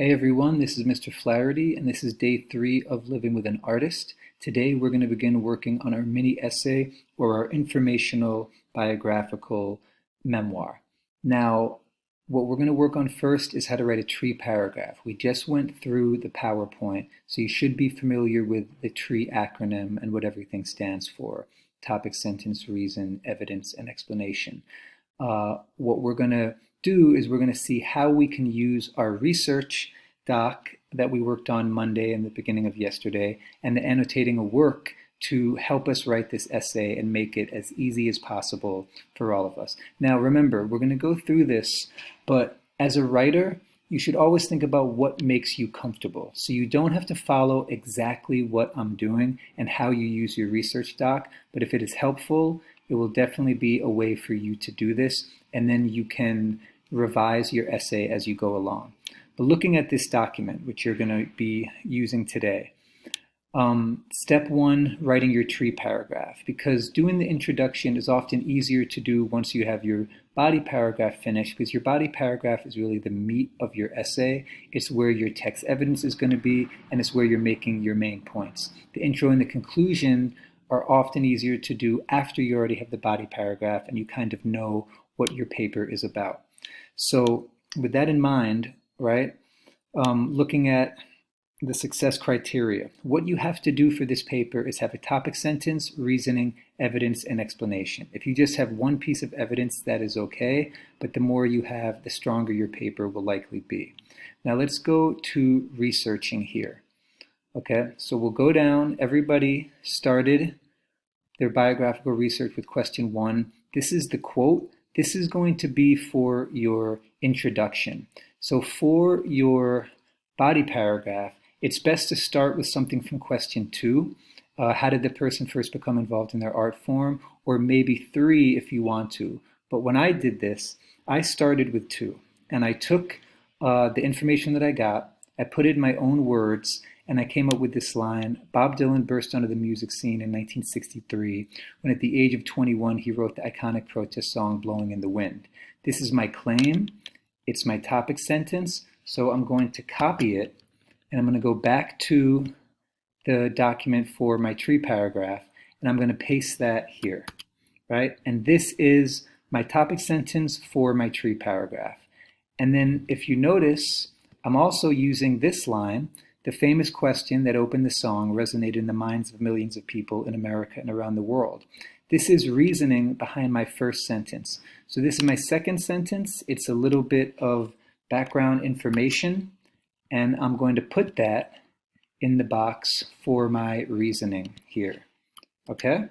Hey everyone, this is Mr. Flaherty, and this is day 3 of Living with an Artist. Today we're going to begin working on our mini essay or our informational biographical memoir. Now, what we're going to work on first is how to write a TREE paragraph. We just went through the PowerPoint, so you should be familiar with the TREE acronym and what everything stands for: topic, sentence, reason, evidence, and explanation. What we're going to do is we're going to see how we can use our research doc that we worked on Monday and the beginning of yesterday and the annotating a work to help us write this essay and make it as easy as possible for all of us. Now remember, we're going to go through this, but as a writer, you should always think about what makes you comfortable. So you don't have to follow exactly what I'm doing and how you use your research doc, but if it is helpful, it will definitely be a way for you to do this, and then you can revise your essay as you go along. But looking at this document, which you're going to be using today, step 1, writing your TREE paragraph, because doing the introduction is often easier to do once you have your body paragraph finished, because your body paragraph is really the meat of your essay. It's where your text evidence is going to be, and it's where you're making your main points. The intro and the conclusion are often easier to do after you already have the body paragraph and you kind of know what your paper is about. So with that in mind, right, looking at the success criteria, what you have to do for this paper is have a topic, sentence, reasoning, evidence, and explanation. If you just have one piece of evidence, that is okay, but the more you have, the stronger your paper will likely be. Now let's go to researching here. Okay, so we'll go down. Everybody started their biographical research with question 1. This is the quote. This is going to be for your introduction. So for your body paragraph, it's best to start with something from question 2. How did the person first become involved in their art form? Or maybe 3 if you want to. But when I did this, I started with 2. And I took the information that I got, I put it in my own words, and I came up with this line: Bob Dylan burst onto the music scene in 1963 when at the age of 21 he wrote the iconic protest song Blowing in the Wind. This is my claim. It's my topic sentence. So I'm going to copy it, and I'm going to go back to the document for my TREE paragraph, and I'm going to paste that here, right? And this is my topic sentence for my TREE paragraph. And then if you notice, I'm also using this line: the famous question that opened the song resonated in the minds of millions of people in America and around the world. This is reasoning behind my first sentence. So this is my second sentence. It's a little bit of background information, and I'm going to put that in the box for my reasoning here. Okay?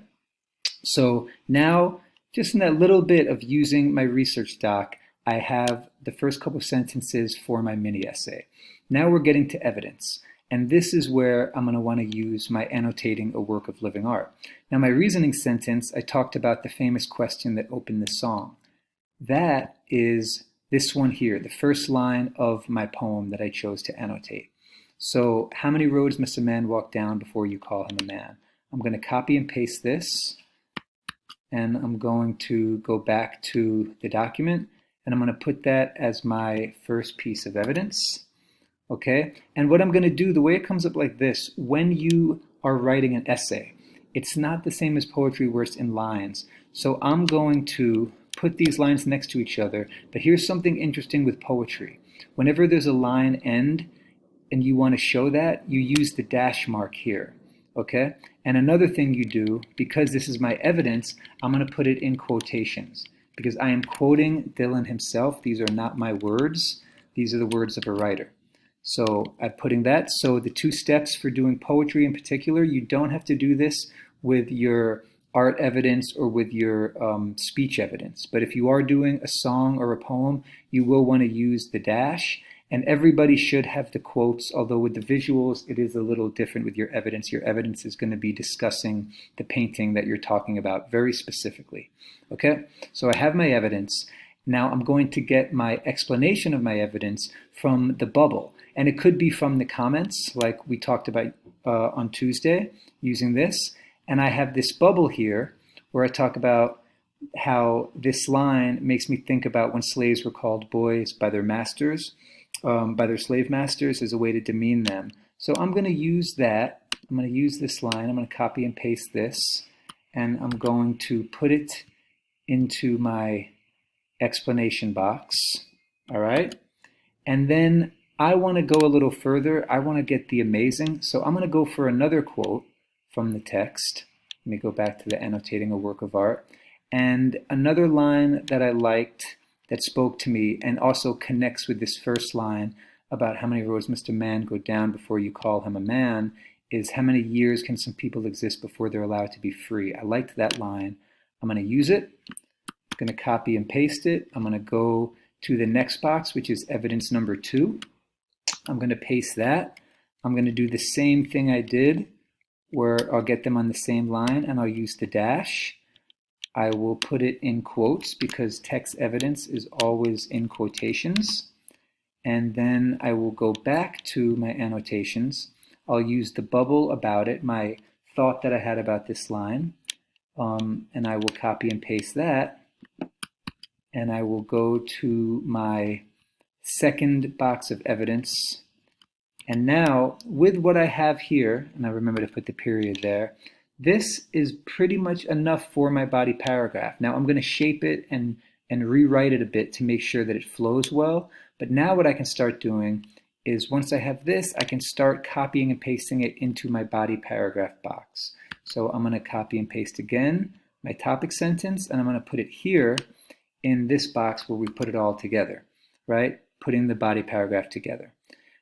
So now, just in that little bit of using my research doc, I have the first couple of sentences for my mini essay. Now we're getting to evidence, and this is where I'm going to want to use my annotating a work of living art. Now my reasoning sentence, I talked about the famous question that opened the song. That is this one here, the first line of my poem that I chose to annotate. So, how many roads must a man walk down before you call him a man? I'm going to copy and paste this, and I'm going to go back to the document, and I'm going to put that as my first piece of evidence. Okay, and what I'm going to do, the way it comes up like this, when you are writing an essay, it's not the same as poetry where it's in lines. So I'm going to put these lines next to each other, but here's something interesting with poetry. Whenever there's a line end and you want to show that, you use the dash mark here. Okay, and another thing you do, because this is my evidence, I'm going to put it in quotations, because I am quoting Dylan himself. These are not my words. These are the words of a writer. So I'm putting that. So the 2 steps for doing poetry in particular, you don't have to do this with your art evidence or with your speech evidence. But if you are doing a song or a poem, you will want to use the dash. And everybody should have the quotes, although with the visuals, it is a little different with your evidence. Your evidence is going to be discussing the painting that you're talking about very specifically. Okay, so I have my evidence. Now I'm going to get my explanation of my evidence from the bubble. And it could be from the comments, like we talked about on Tuesday, using this. And I have this bubble here where I talk about how this line makes me think about when slaves were called boys by their masters. by their slave masters as a way to demean them. So I'm going to use that. I'm going to use this line. I'm going to copy and paste this, and I'm going to put it into my explanation box. All right. And then I want to go a little further. I want to get the amazing. So I'm going to go for another quote from the text. Let me go back to the annotating a work of art. And another line that I liked that spoke to me and also connects with this first line about how many roads must a man go down before you call him a man is how many years can some people exist before they're allowed to be free. I liked that line. I'm going to use it. I'm going to copy and paste it. I'm going to go to the next box, which is evidence number 2. I'm going to paste that. I'm going to do the same thing I did where I'll get them on the same line and I'll use the dash. I will put it in quotes because text evidence is always in quotations. And then I will go back to my annotations. I'll use the bubble about it, my thought that I had about this line, and I will copy and paste that. And I will go to my second box of evidence. And now, with what I have here, and I remember to put the period there, this is pretty much enough for my body paragraph. Now I'm going to shape it and rewrite it a bit to make sure that it flows well. But now what I can start doing is once I have this, I can start copying and pasting it into my body paragraph box. So I'm going to copy and paste again my topic sentence, and I'm going to put it here in this box where we put it all together, right? Putting the body paragraph together.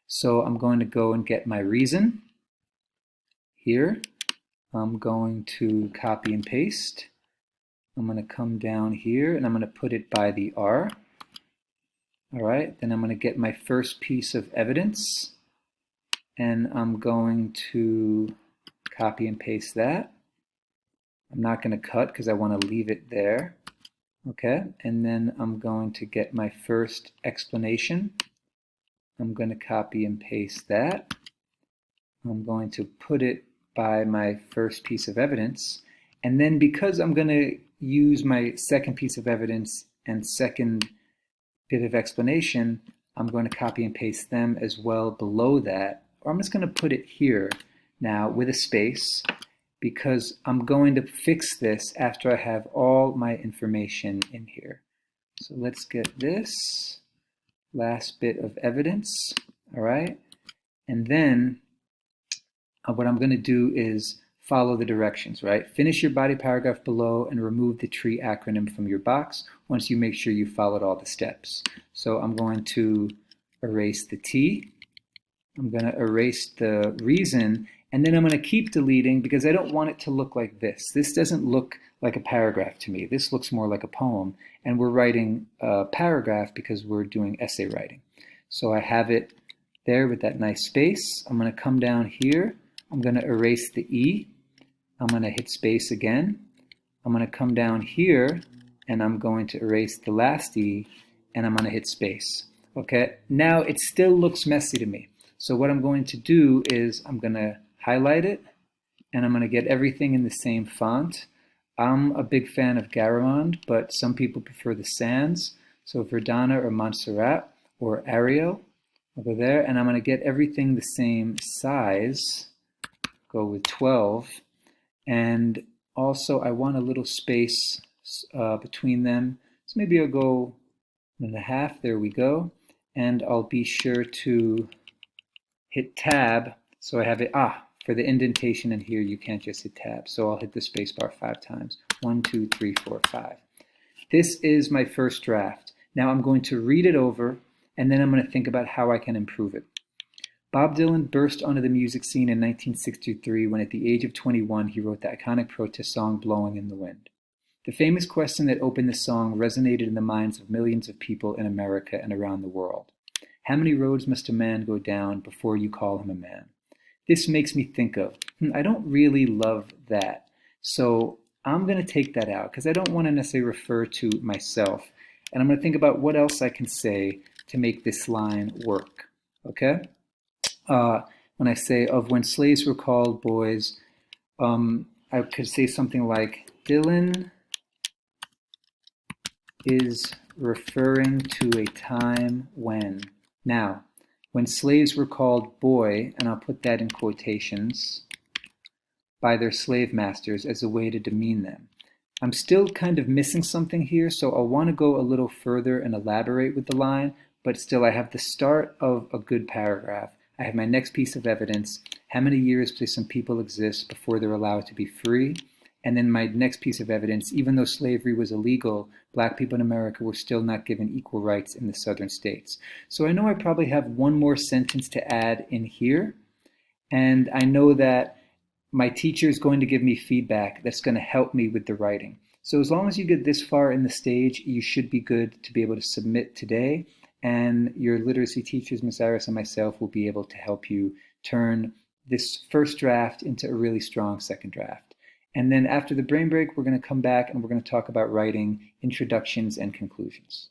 So I'm going to go and get my reason here. I'm going to copy and paste. I'm going to come down here and I'm going to put it by the R. All right, then I'm going to get my first piece of evidence and I'm going to copy and paste that. I'm not going to cut because I want to leave it there. Okay, and then I'm going to get my first explanation. I'm going to copy and paste that. I'm going to put it by my first piece of evidence. And then because I'm going to use my second piece of evidence and second bit of explanation, I'm going to copy and paste them as well below that. Or I'm just going to put it here now with a space because I'm going to fix this after I have all my information in here. So let's get this last bit of evidence, all right? And then what I'm going to do is follow the directions, right? Finish your body paragraph below and remove the TREE acronym from your box once you make sure you followed all the steps. So I'm going to erase the T. I'm going to erase the reason, and then I'm going to keep deleting because I don't want it to look like this. This doesn't look like a paragraph to me. This looks more like a poem, and we're writing a paragraph because we're doing essay writing. So I have it there with that nice space. I'm going to come down here. I'm going to erase the E. I'm going to hit space again. I'm going to come down here and I'm going to erase the last E and I'm going to hit space. Okay, now it still looks messy to me. So what I'm going to do is I'm going to highlight it and I'm going to get everything in the same font. I'm a big fan of Garamond, but some people prefer the Sans. So Verdana or Montserrat or Arial over there, and I'm going to get everything the same size. Go with 12, and also I want a little space between them, so maybe I'll go 1.5. There we go, and I'll be sure to hit tab so I have it. For the indentation in here you can't just hit tab, so I'll hit the space bar 5 times. 1, 2, 3, 4, 5. This is my first draft. Now I'm going to read it over and then I'm going to think about how I can improve it. Bob Dylan burst onto the music scene in 1963 when at the age of 21 he wrote the iconic protest song Blowing in the Wind. The famous question that opened the song resonated in the minds of millions of people in America and around the world. How many roads must a man go down before you call him a man? This makes me think of, I don't really love that. So I'm going to take that out because I don't want to necessarily refer to myself. And I'm going to think about what else I can say to make this line work. Okay? When I say of when slaves were called boys, I could say something like Dylan is referring to a time when, Now, when slaves were called boy, and I'll put that in quotations, by their slave masters as a way to demean them. I'm still kind of missing something here, so I'll want to go a little further and elaborate with the line, but still I have the start of a good paragraph. I have my next piece of evidence, how many years do some people exist before they're allowed to be free? And then my next piece of evidence, even though slavery was illegal, black people in America were still not given equal rights in the southern states. So I know I probably have one more sentence to add in here, and I know that my teacher is going to give me feedback that's going to help me with the writing. So as long as you get this far in the stage, you should be good to be able to submit today, and your literacy teachers, Ms. Iris and myself, will be able to help you turn this first draft into a really strong second draft. And then after the brain break, we're going to come back and we're going to talk about writing introductions and conclusions.